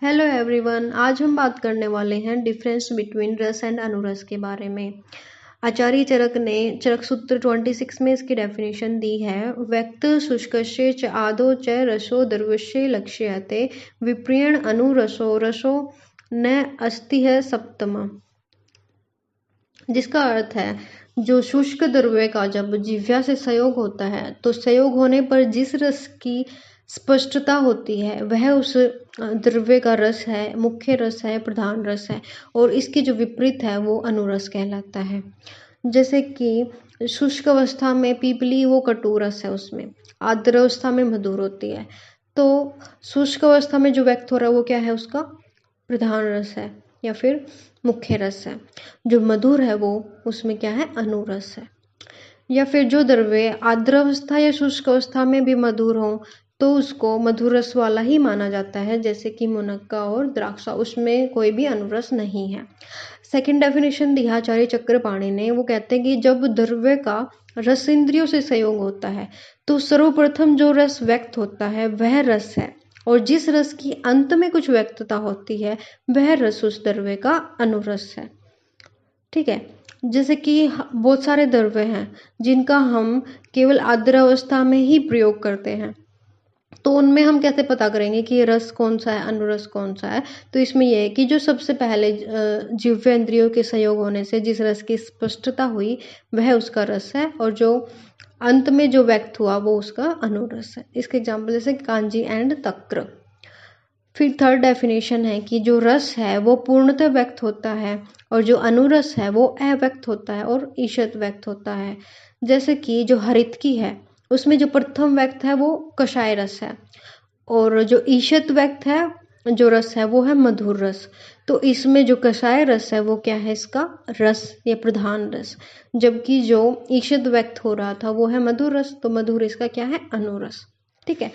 Hello everyone, आज हम बात करने वाले हैं डिफरेंस बिटवीन रस एंड अनुरस के बारे में। आचार्य चरक ने चरक सूत्र 26 में इसकी डेफिनेशन दी है। व्यक्त शुष्कस्य च आदौ च रसो द्रव्यस्य लक्ष्यते विप्रियण अनुरसो रसो न अस्ति है सप्तम। जिसका अर्थ है जो शुष्क द्रव्य का जब जिह्वा से संयोग होता है तो संयोग होने पर जिस रस की स्पष्टता होती है वह उस द्रव्य का रस है, मुख्य रस है, प्रधान रस है। और इसकी जो विपरीत है वो अनुरस कहलाता है। जैसे कि शुष्क अवस्था में पीपली वो कटु रस है, उसमें आर्द्र अवस्था में मधुर होती है। तो शुष्क अवस्था में जो व्यक्त हो रहा है वो क्या है, उसका प्रधान रस है या फिर मुख्य रस है। जो मधुर है वो उसमें क्या है, अनुरस है। या फिर जो द्रव्य आर्द्र अवस्था या शुष्क अवस्था में भी मधुर हो तो उसको मधुर रस वाला ही माना जाता है। जैसे कि मुनक्का और द्राक्षा, उसमें कोई भी अनुरस नहीं है। सेकंड डेफिनेशन दिया आचार्य चक्रपाणि ने, वो कहते हैं कि जब द्रव्य का रस इंद्रियों से संयोग होता है तो सर्वप्रथम जो रस व्यक्त होता है वह रस है, और जिस रस की अंत में कुछ व्यक्तता होती है वह रस उस द्रव्य का अनुरस है। ठीक है। जैसे कि बहुत सारे द्रव्य हैं जिनका हम केवल आर्द्र अवस्था में ही प्रयोग करते हैं, तो उनमें हम कैसे पता करेंगे कि ये रस कौन सा है, अनुरस कौन सा है। तो इसमें यह है कि जो सबसे पहले जिह्वा इंद्रियों के संयोग होने से जिस रस की स्पष्टता हुई वह उसका रस है, और जो अंत में जो व्यक्त हुआ वो उसका अनुरस है। इसके एग्जाम्पल जैसे कांजी एंड तक्र। फिर थर्ड डेफिनेशन है कि जो रस है वो पूर्णतः व्यक्त होता है और जो अनुरस है वो अव्यक्त होता है और ईषत व्यक्त होता है। जैसे कि जो हरितकी है उसमें जो प्रथम व्यक्त है वो कषाय रस है, और जो ईषत व्यक्त है जो रस है वो है मधुर रस। तो इसमें जो कषाय रस है वो क्या है, इसका रस या प्रधान रस। जबकि जो ईषत व्यक्त हो रहा था वो है मधुर रस, तो मधुर इसका क्या है, अनुरस। ठीक है।